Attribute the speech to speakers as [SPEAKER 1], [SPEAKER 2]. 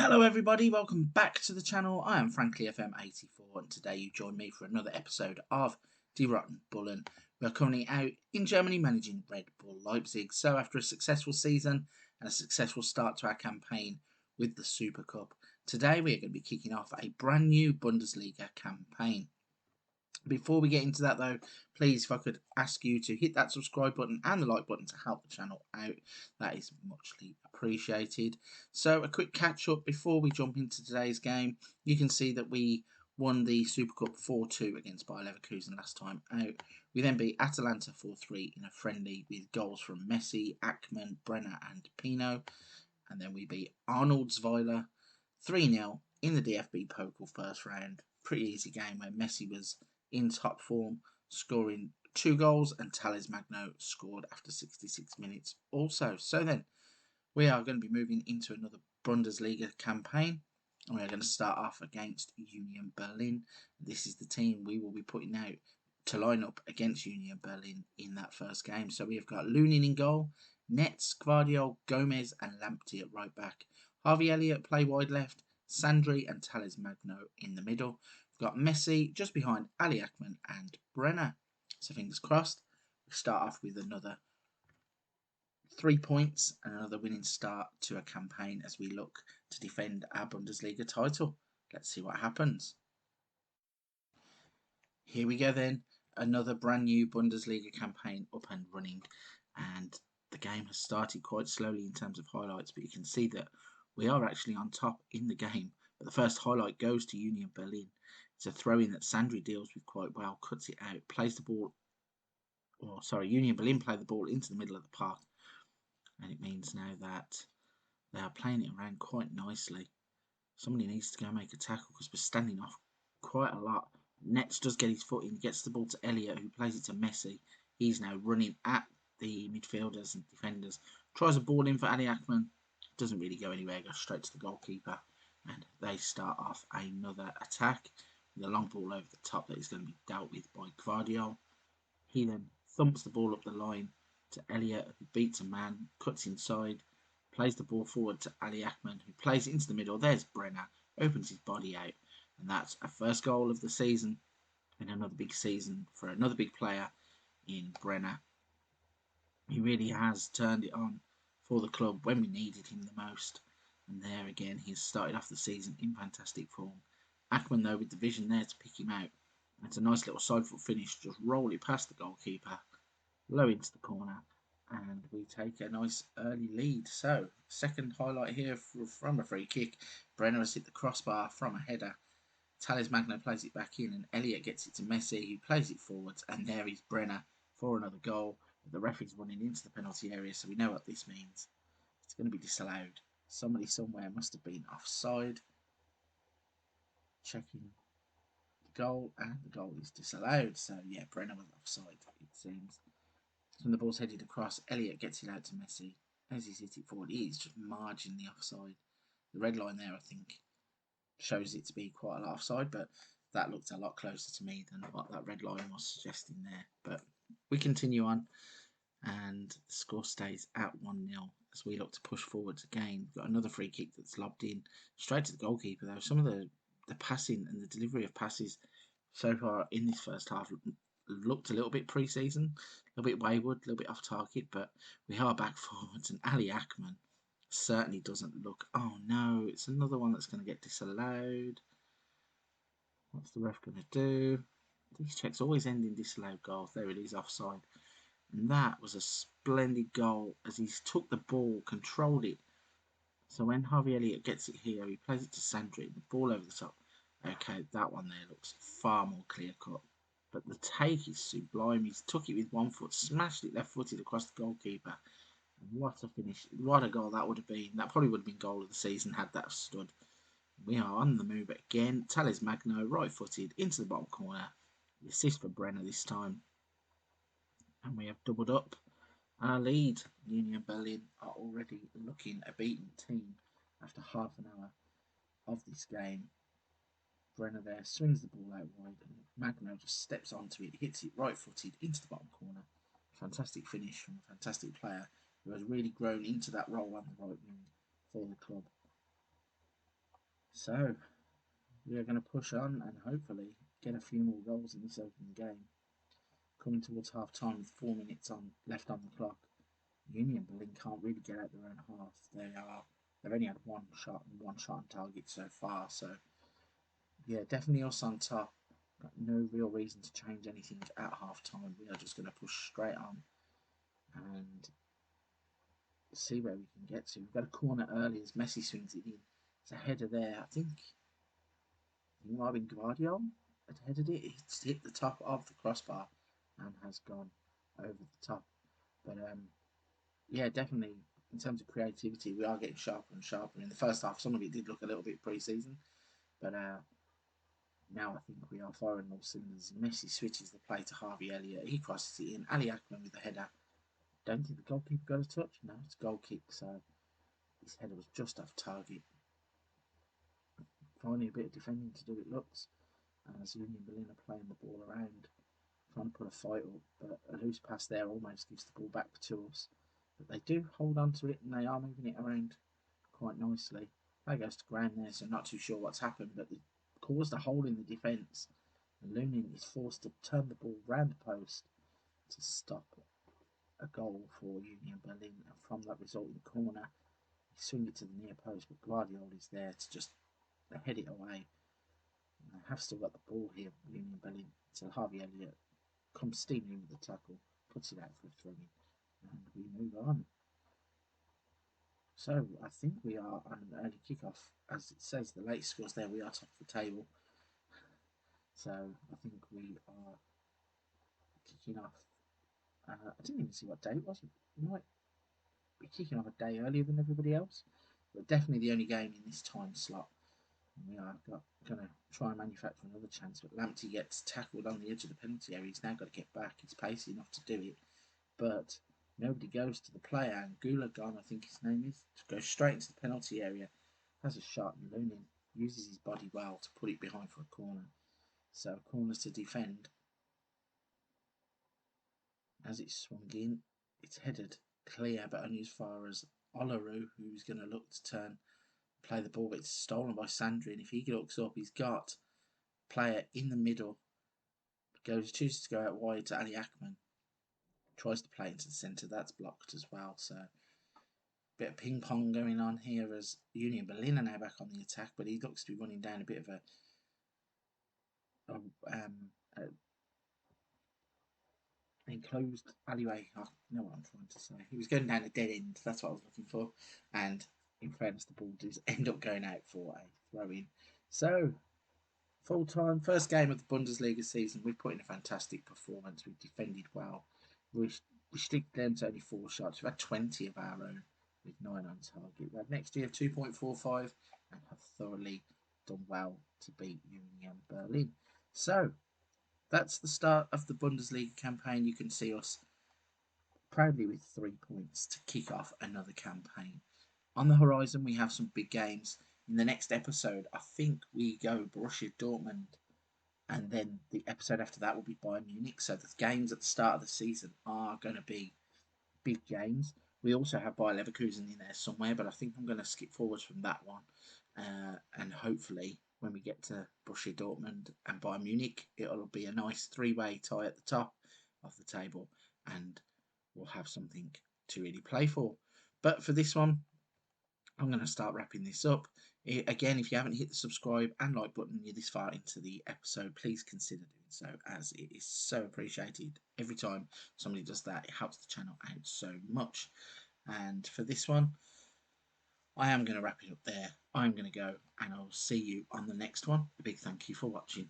[SPEAKER 1] Hello everybody, welcome back to the channel. I am Frankly FM84 and today you join me for another episode of Die Roten Bullen. We are currently out in Germany managing Red Bull Leipzig. So after a successful season and a successful start to our campaign with the Super Cup, today we are going to be kicking off a brand new Bundesliga campaign. Before we get into that though, please if I could ask you to hit that subscribe button and the like button to help the channel out. That is muchly appreciated. So a quick catch up before we jump into today's game. You can see that we won the Super Cup 4-2 against Bayer Leverkusen last time out. We then beat Atalanta 4-3 in a friendly with goals from Messi, Ackman, Brenner and Pino. And then we beat Arnoldsweiler 3-0 in the DFB Pokal first round. Pretty easy game where Messi was in top form, scoring 2 goals, and Thales Magno scored after 66 minutes also. So then, we are going to be moving into another Bundesliga campaign, and we are going to start off against Union Berlin. This is the team we will be putting out to line up against Union Berlin in that first game. So we have got Lunin in goal, Netz, Gvardiol, Gomez and Lamptey at right back. Harvey Elliott play wide left, Sandri and Thales Magno in the middle. Got Messi just behind Ali Ackman and Brenner. So fingers crossed. We start off with another 3 points and another winning start to a campaign as we look to defend our Bundesliga title. Let's see what happens. Here we go then. Another brand new Bundesliga campaign up and running. And the game has started quite slowly in terms of highlights, but you can see that we are actually on top in the game. But the first highlight goes to Union Berlin. It's a throw-in that Sandri deals with quite well, cuts it out, plays the ball, Union Berlin play the ball into the middle of the park. And it means now that they are playing it around quite nicely. Somebody needs to go make a tackle because we're standing off quite a lot. Netz does get his foot in, gets the ball to Elliott, who plays it to Messi. He's now running at the midfielders and defenders. Tries a ball in for Ali Ackman. Doesn't really go anywhere, goes straight to the goalkeeper. And they start off another attack. The long ball over the top that is going to be dealt with by Gvardiol. He then thumps the ball up the line to Elliott, who beats a man, cuts inside, plays the ball forward to Ali Ackman, who plays it into the middle. There's Brenner, opens his body out, and that's a first goal of the season and another big season for another big player in Brenner. He really has turned it on for the club when we needed him the most. And there again, he's started off the season in fantastic form. Ackman, though, with the vision there to pick him out. It's a nice little side foot finish, just roll it past the goalkeeper, low into the corner, and we take a nice early lead. So, second highlight here from a free kick. Brenner has hit the crossbar from a header. Thales Magno plays it back in, and Elliott gets it to Messi, who plays it forwards, and there is Brenner for another goal. The referee's running into the penalty area, so we know what this means. It's going to be disallowed. Somebody somewhere must have been offside. Checking the goal, and the goal is disallowed. So yeah, Brenner was offside, it seems. When the ball's headed across, Elliott gets it out to Messi. As he's hit it forward, he is just marginally offside. The red line there, I think, shows it to be quite a lot offside, but that looked a lot closer to me than what that red line was suggesting there. But we continue on, and the score stays at 1-0 as we look to push forwards again. We've got another free kick that's lobbed in straight to the goalkeeper, though. Some of the passing and the delivery of passes so far in this first half looked a little bit pre-season, a little bit wayward, a little bit off target, but we are back forwards, and Ali Ackman certainly doesn't look... Oh no, it's another one that's going to get disallowed. What's the ref going to do? These checks always end in disallowed goals. There it is, offside. And that was a splendid goal as he took the ball, controlled it. So when Harvey Elliott gets it here, he plays it to Sandri, the ball over the top. Okay, that one there looks far more clear-cut. But the take is sublime. He's took it with one foot, smashed it left-footed across the goalkeeper. And what a finish. What a goal that would have been. That probably would have been goal of the season had that stood. We are on the move again. Thales Magno, right-footed, into the bottom corner. The assist for Brenner this time. And we have doubled up our lead. Union Berlin are already looking a beaten team after half an hour of this game. Brenner there swings the ball out wide, and Magno just steps onto it, hits it right-footed into the bottom corner. Fantastic finish from a fantastic player who has really grown into that role on the right wing for the club. So we are going to push on and hopefully get a few more goals in this opening game. Coming towards half time with 4 minutes left on the clock. Union Berlin can't really get out their own half. They've only had one shot on target so far. So yeah, definitely us on top. Got no real reason to change anything at half time. We are just going to push straight on and see where we can get to. We've got a corner early as Messi swings it in. It's a header there. I think it might have been Guardiola had headed it. It's hit the top of the crossbar and has gone over the top. But yeah, definitely in terms of creativity, we are getting sharper and sharper. In the first half, some of it did look a little bit pre-season, but now I think we are firing all cylinders. Messi switches the play to Harvey Elliott. He crosses it in. Ali Akman with the header. Don't think the goalkeeper got a touch. No, it's a goal kick, so his header was just off target. Finally, a bit of defending to do it looks, as Union Berlin are playing the ball around, trying to put a fight up, but a loose pass there almost gives the ball back to us. But they do hold on to it and they are moving it around quite nicely. Play goes to ground there, so I'm not too sure what's happened, but it caused a hole in the defence. And Lunin is forced to turn the ball round the post to stop a goal for Union Berlin. And from that resulting corner, he swung it to the near post, but Guardiola is there to just head it away. And they have still got the ball here, Union Berlin. So Harvey Elliott comes steaming in with the tackle, puts it out for a throw in, and we move on. So I think we are on an early kickoff. As it says, the latest scores there, we are top of the table. So I think we are kicking off. I didn't even see what day it was. We might be kicking off a day earlier than everybody else, but definitely the only game in this time slot. And we are going to try and manufacture another chance, but Lamptey gets tackled on the edge of the penalty area. He's now got to get back. He's pacey enough to do it, but nobody goes to the player. And Gulagan, I think his name is, to go straight into the penalty area. Has a shot, and Lunin uses his body well to put it behind for a corner. So corners to defend. As it's swung in, it's headed clear, but only as far as Olaru, who's going to look to play the ball, but it's stolen by Sandrin. If he looks up, he's got player in the middle. Chooses to go out wide to Ali Akman. Tries to play into the centre. That's blocked as well. So bit of ping pong going on here as Union Berlin are now back on the attack, but he looks to be running down a bit of a enclosed alleyway. I know what I'm trying to say. He was going down a dead end. That's what I was looking for. And in fairness, the ball does end up going out for a throw in. So full time, first game of the Bundesliga season. We've put in a fantastic performance. We've defended well. We restricted them to only 4 shots. We've had 20 of our own with 9 on target. We had next year 2.45 and have thoroughly done well to beat Union Berlin. So that's the start of the Bundesliga campaign. You can see us proudly with 3 points to kick off another campaign. On the horizon, we have some big games. In the next episode, I think we go Borussia Dortmund, and then the episode after that will be Bayern Munich. So the games at the start of the season are going to be big games. We also have Bayer Leverkusen in there somewhere, but I think I'm going to skip forwards from that one. And hopefully, when we get to Borussia Dortmund and Bayern Munich, it'll be a nice 3-way tie at the top of the table, and we'll have something to really play for. But for this one, I'm going to start wrapping this up. Again, if you haven't hit the subscribe and like button, you're this far into the episode, please consider doing so, as it is so appreciated. Every time somebody does that, it helps the channel out so much. And for this one, I am going to wrap it up there. I'm going to go, and I'll see you on the next one. A big thank you for watching.